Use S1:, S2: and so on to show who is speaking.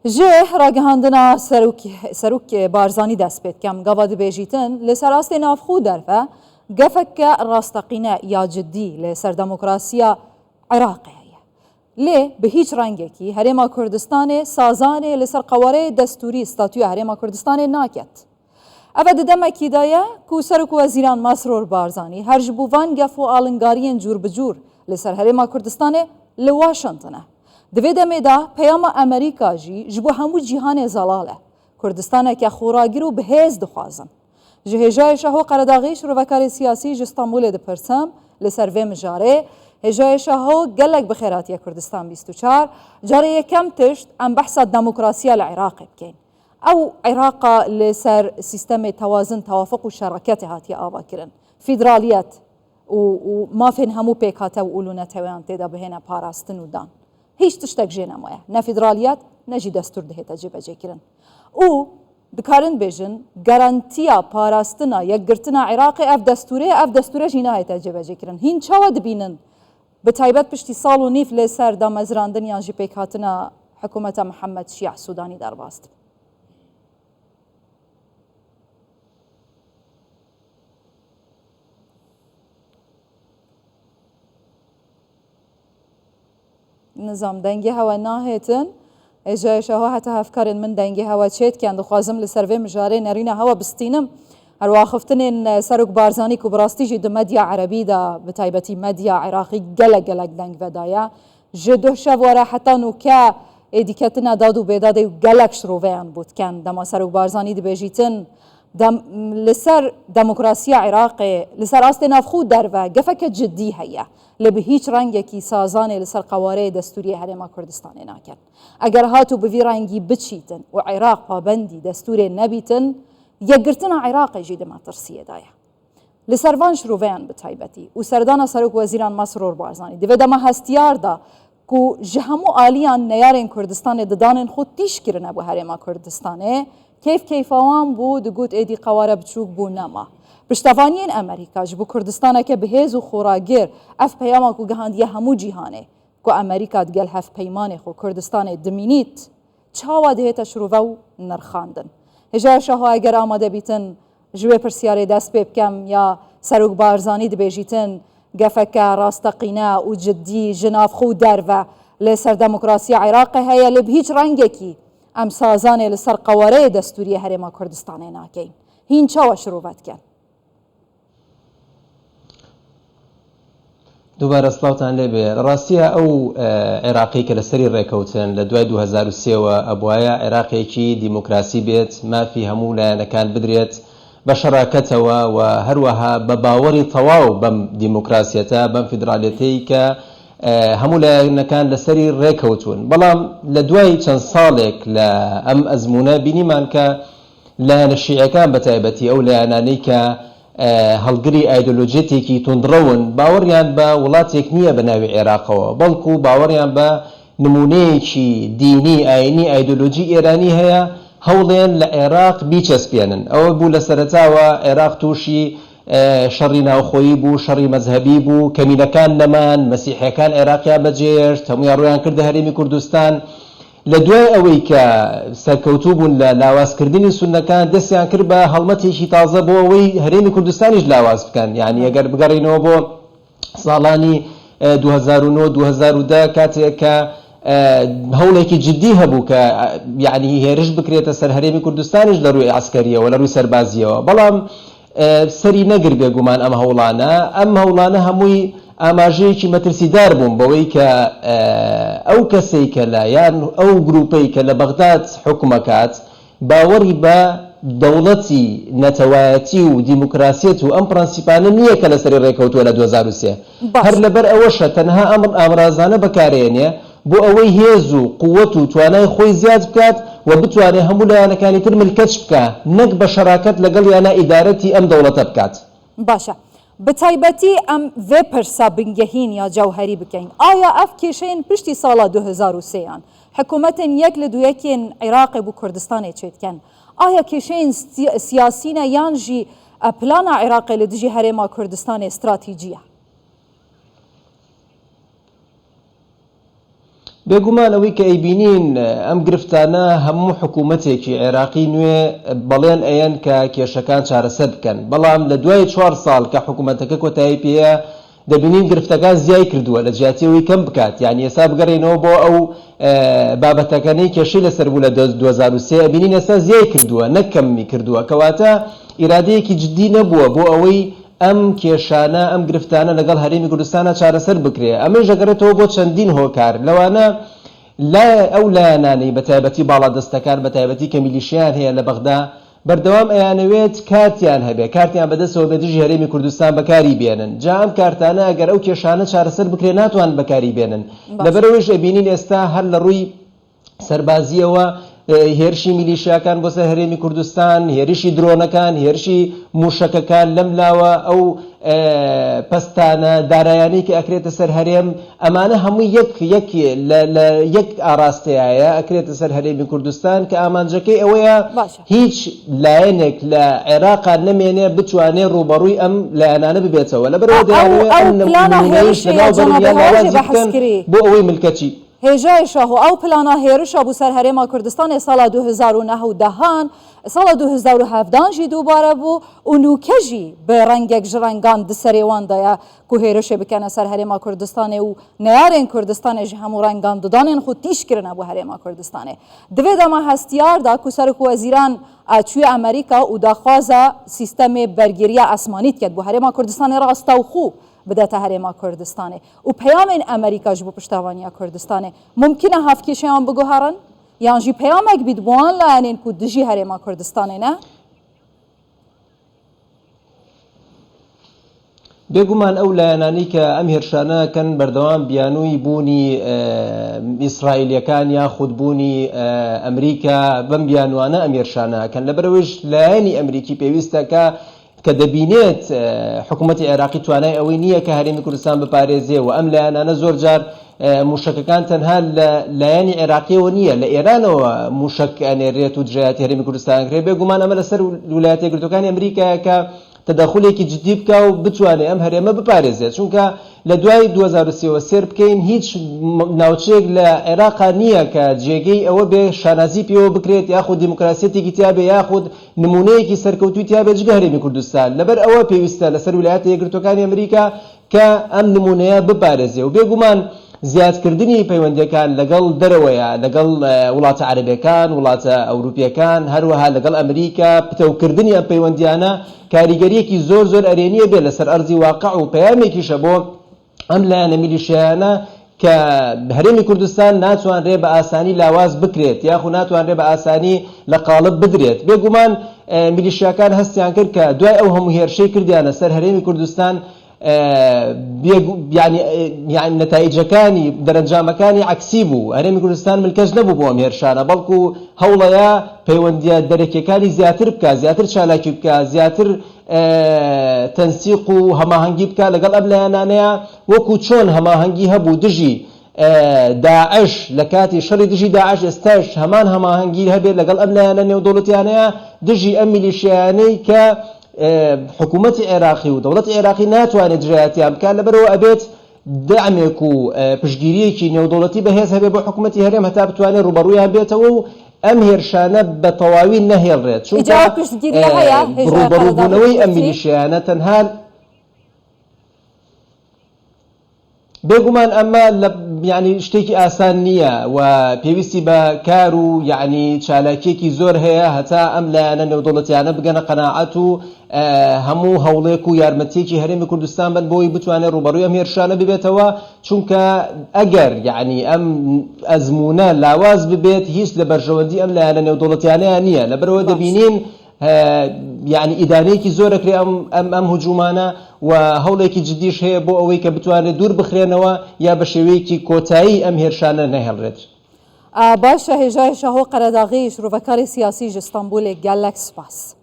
S1: جه راگهاندنا سروک بارزانی دست بید کم گواد بیجیتن لسر راست نافخو درفه گفک راستقینه یا جدی لسر دموکراسیا عراقی لی به هیچ رنگی که هرما کردستان سازانه لسر قواره دستوری استاتوی هرما کردستان ناکت. اول دم کیدایا کو سرک وزیران مسرور بارزانی هر جبوان گفو آلنگارین جور بجور لسر هرما کردستان لواشنطنه. دویده میدا پیام امریکا جبو همو جهان زلاله کردستان که خوراگیرو بهز دخوازن. جهجای شهو قرارداغیش رو وکار سیاسی جستانبول دپرسم لسر وی مجاره هجای شهو گلک بخیراتی کردستان 24 جاره کم تشت ام بحث دموکراسی العراق بکن او عراق لسر سیستم توازن توافق و شراکت هاتی آوا کرن فدرالیت و ما فين همو پیکاته و اولونه توان تیدا بهنه پاراستن و دان هیچ تشتک جه نمایه نه فدرالیت نه جی دستور دهیتا جبه جه کرن او دکارن بیجن گارانتیا پاراستنا یک گرتنا عراقی اف دستوره جینا هیتا جبه جه کرن هین چاوا دبینن بتایبت پشتی سال و نیف لسر دا مزراندن یان جی پیکاتنا حکومت محمد شیع سودانی در باست. نظام دنگی هوا ناهتن اجایش ها حتی هفکارن من دنگی هوا چید که اند خوازم لسروی مجاره نرین هوا بستینم هر واخفتن سرک بارزانی که براستی جد مدیا عربی دا بتایبتی مدیا عراقی گلک دنگ ودایا جدو شواره حتی نوکا ادیکتنا دادو بیداده و گلک شروعیان بود کن دما سرک بارزانی دی بیجیتن لسر دموکراسی عراقی لسر آست نافخو در و گفک جدی هیا لبه هیچ رنگی که سازانه لسر قواره دستوری هرما کردستان ناکن اگر هاتو بوی رنگی بچیتن و عراق پابندی دستور نبیتن یگرتنا عراق جید ما ترسیه دایا لسر وان شروعیان بتایبتی و سردان سرک وزیران مسرور بارزانی دوی دما هستیار دا کو جهمو آلیان نیارین کردستان ددانن خود تیش کرن ابو هرما کردستانه کیف آوان بود گوت ایدی قواره بچوک بو نما پشتوانین امریکا جبو کردستانه که بهز و خوراگیر اف پیاما کو گهاندیه همو جیهانه کو امریکا دگل هف پیمانه خو کردستان دمینیت چاوا دهیتا شروع و نرخاندن هجای شاها اگر آماده بیتن جوی پرسیاره دست بکم یا سروک بارزانی دبیجیتن گفک راستقینه و جدی جناف خو در و لسر دموکراسی عراق هیا لب هیچ رنگی کی ام سازانه لسر قواره دستوری هرما کردستان ناکین هین چاوا شروعات کن
S2: دوباره سلاوتان لبه راسیه او عراقی که لسری ریکوتن لدوای 2003 و ابوایا عراقی کی دیموکراسی بیت ما فی همو لانکان بدریت بشراکته و هروها بباوری طواو بم دیموکراسیتا بم فدرالیتی که همو لانکان لسری ریکوتون بلام لدوای چند سالک لام ازمونه بینی من که لان الشیعکان بتایبتی او لانانی که هەڵگری ئایدۆلۆژیەتێکی توندڕەون باوەڕیان بە وڵاتێک نییە بە ناوی عێراقەوە بەڵکو باوەڕیان بە نمونەیەکی دینی ئاینی ئایدۆلۆژی ئێرانی هەیە هەوڵێن لە عێراق بیچەسپێنن ئەوە بوو لە سەرەتاوە عێراق تووشی شەڕی ناوخۆیی بوو شەڕی مەزهەبی بوو کەمینەکان نەمان مەسیحیەکان عێراقیان بەجێهێشت هەموویان ڕوویان کردە هەرێمی کوردستان لە دوای ئەوەی کە سەرکەوتوو بوون لە لاوازکردنی سونەکان دەستیان کرد بە هەڵمەتێکی تازە بۆ ئەوەی هەرێمی کوردستانیش لاواز بکەن یعنی ئەگەر بگەڕینەوە بۆ ساڵانی 2009-2010 کاتێک کە هەوڵێکی جدی هەبوو کە یعنی هێرش بکرێتە سەر هەرێمی کوردستانیش لە ڕووی عسکەریەوە لە ڕووی سەربازیەوە بەڵام سەری نەگر بێگومان ئەم هەوڵانە هەمووی ئاماژەیەکی مەترسیدار بوون بەوەی کە ئەو کەسەی کە لایەن ئەو گروپەی کە لە بەغداد حکومەکات باوەڕی بە دەوڵەتی نەتەوایەتی و دیموکراسیەت و ئەم پرەنسیپانە نییە کە لەسەری ڕێکەوتووە لە 2003 هەر لەبەر ئەوەشە تەنها ئەم ئامرازانە بەکارێنێ بۆ ئەوەی هێز و قووەت و توانای خۆی زیاد بکات و بتوانێت هەموو لایەنەکانی تر ملکەچ بکە نەک بە شەراکەت لەگەڵ یانە ئیدارەتی ئەم دەوڵەتە بکات.
S1: باشە بتایبەتی ئەم vê پرسا بنگەهین یا جەوهەری بکەین ئایا ئەف کێشەیەن پشتی ساڵا 2003یان حکوومەتن یەک لە دوویەکێن عێراقی بۆ کوردستانی چێتکەن ئایا کێشەیەن سیاسینە یان ژی پلانە عێراقی لە دژی هەرێما کوردستانی استراتیجیە
S2: بێگومانەوەی کە ئەیبینین ئەم گرفتانە هەموو حکوومەتێکی عێراقی نوێ بەڵێن ئەیەن کە کێشەکان چارەسەر بکەن، بەڵام لە دوای 4 ساڵ کە حکوومەتەکە کۆتایی پێەیە دەبینین گرفتەکان زیای کردووە لە جیاتیەوەی کەم بکات. یعنی ئێستا بگەڕێنەوە بۆ ئەو بابەتەکانەی کێشەی لەسەر بوو لە 2023 بینین ئێستا زیای کردووە نەک کەمی کردووە، کەواتە ئیرادەیەکی جددی نەبووە بۆ ئەوەی ئەم کێشانە ئەم گرفتانە لەگەڵ هەرێمی کوردستانە چارەسەر بکرێ. ئەمەش دەگەڕێتەوە بۆ چەندین هۆکار لەوانە ئەو لایەنانەی بەتایبەتی باڵادەستەکان بەتایبەتی کە میلیشیان هەیە لە بەغدا بەردەوام ئەیانەوێت کارتیان هەبێ، کارتیان بەدەستەوە بە دژی هەرێمی کوردستان بەکاری بێنن. جا ئەم کارتانە ئەگەر ئەو کێشانە چارەسەر بکرێ ناتوان بەکاری بێنن. لەبەرەوەیش ئەبینین ئێستا هەر لە ڕووی سەربازیەوە هێرشی میلیشیاکان بۆ سەر هەرێمی کوردستان، هێرشی درۆنەکان، هێرشی موشەکەکان لەم لاوە ئەو پەستانە دارایانەی کە ئەکرێتە سەر هەرێم، ئەمانە هەموو یەک ئاراستەیە ئەکرێتە سەر هەرێمی کوردستان کە ئامانجەکەی ئەوەیە هیچ لایەنێک لە عێراقا نەمێنێ بتوانێ ڕوبەڕووی ئەم لایەنانە ببێتەوە. لەبەرەوە دەیانەوێت ئەم نمونەیەش لەناو بەریان لاوازی بکەن بۆ ئەوەی ملکەچی.
S1: هێژای شاهۆ ئەو پلانە هێرشە بوو سەر هەرێما کوردستانی ساڵا 2010 ساڵا 2017 ژی دووبارە بوو و نوکەژی بە ڕەنگێک ژڕەنگان دسەرێواندایە کو هێرشێ بکەنە سەر هەرێما کوردستانی و نەیارێن کوردستانێژی هەموو ڕەنگان ددانێن خو تیشکردنە بۆ هەرێما کوردستانی دوێت ئەمە هەستیاردا کو سەرک وەزیران ئاچووی ئەمریکا و داخوازە سیستەمێ بەرگریە ئەسمانیت کرد بۆ هەرێما کوردستانی ڕاستە و خو بدەتە هەرێما کوردستانی و پەیامێن ئەمریکاش بۆ پشتاوانیا کوردستانی ممکنە هەفکێشیان بگوهڕن یانژی پەیامێک بیت بۆوان لایەنێن کو دژی هەرێما کوردستانی نه؟
S2: بێگومان ئەو لایەنانی کە ئەم هێرشانەکەن بەردەوام بیانووی بوونی ئیسرائیلیەکان یاخود بوونی ئەمریکا بەم بیانوانە ئەم هێرشانەکەن لەبەرەوەیش لایەنی ئەمریکی پێویستە کە دەبینێت حکوومەتی عێراقی توانای ئەوەی نییە کە هەرێمی کوردستان بپارێزێ و ئەم لایەنانە زۆر جار موشکەکان تەنها لە لایەنی عێراقیەوە نییە لە ئێرانەوە موشک ئەنێرێت و دژایەتی هەرێمی کوردستان کرێ. بێگومان ئەمە لەسەر ویلایەتە یەکگرتووەکانی ئەمریکایە کە تەداخولێکی جدی بکە و بتوانێت ئەم هەرێمە بپارێزێت، چونکە لە دوای 2023 سێر بکەین هیچ ناوچەیەک لە عێراقا نییە کە جێگەی ئەوە بێ شانازی پێوە بکرێت یاخود دیموکراسیەتێکی تیابێ یاخود نمونەیەکی سەرکەوتوی تیابێت جگە هەرێمی کوردستان. لەبەر ئەوە پێویستە لەسەر ویلایەتە یەکگرتووەکانی ئەمریکا کە ئەم نمونەیە بپارێزێ و بێگومان زیادکردنی پەیوەندیەکان لەگەڵ دەرەوەیە لەگەڵ وڵاتە عەرەبیەکان وڵاتە ئەوروپیەکان هەروەها لەگەڵ ئەمریکا پتەوکردنی ئەم پەیوەندیانە کاریگەریەکی زۆر ئەرێنیە بێت لەسەر ئەرزی واقع و پەیامێکیشە بۆ ئەم لایەنە میلیشیانە کە هەرێمی کوردستان ناتوانرێ بە ئاسانی لاواز بکرێت یاخود ناتوانرێ بە ئاسانی لە قاڵب بدرێت. بێگومان میلیشیاکان هەستیان کرد کە دوای ئەو هەموو هێرشەی کردیانە سەر هەرێمی کوردستان یعنی نەتایجەکانی دەرەنجامەکانی عەکسی بوو. هەرێمی کوردستان ملکەش نەبوو بۆ ئەم هێرشانە، بەڵکو هەوڵەیە پەیوەندیە دەرەکیەکانی زیاتر بکە، زیاتر چالاکی بکە، زیاتر تەنسیق و هەماهەنگی بکە لەگەڵ ئەم لایەنانەیە وەکو چۆن هەماهەنگی هەبوو دژی داعش لە کاتی شەڕی دژی داعش ئێستاش هەمان هەماهەنگی هەبێت لەگەڵ ئەم لایەنە نێودەوڵەتیانەیە دژی ئەم میلیشیانەی کە حکوومەتی عێراقی و دەوڵەتی عێراقی ناتوانێت دژایەتیان بکات. لەبەرەوە ئەبێت دەعمێک و پشتگیریەکی نێودەوڵەتی بەهێز هەبێت بۆ حکوومەتی هەرێم هەتا بتوانێت ڕوبەڕوویان بێتەوە و ئەم هێرشانە بە تەواوی نەهێڵڕێت، چونکە ڕوبەڕووبوونەوەی ئەم میلیشیانە تەنها بێگومان ئەمە یعنی شتێکی ئاسان نییە و پێویستی بە کار و یعنی چالاکیەکی زۆر هەیە هەتا ئەم لایەنە نێودەوڵەتیانە بگەنە قەناعەت و هەموو هەوڵێک و یارمەتیەکی هەرێمی کوردستان بن بۆی بتوانێت ڕوبەڕووی ئەم هێرشانە ببێتەوە، چونکە ئەگەر یعنی ئەم ئەزمونە لاواز ببێت هیچ لە بەرژەوەندی ئەم لایەنە نێودەوڵەتیانەیە نییە. لەبەرەوە دەبینین یعنی ئیدانەیەکی زۆرەکرێ ئەم هجومانە و هەوڵێکی جدیش هەیە بۆ ئەوەی کە بتوانێت دوور بخرێنەوە یا بە شێوەیەکی کۆتایی ئەم هێرشانە نەهێڵڕێت.
S1: باشە هێژای شاهۆ قەرەداغی شرۆڤەکاری سیاسی ژ ئیستانبولێ گەلەک سپاس.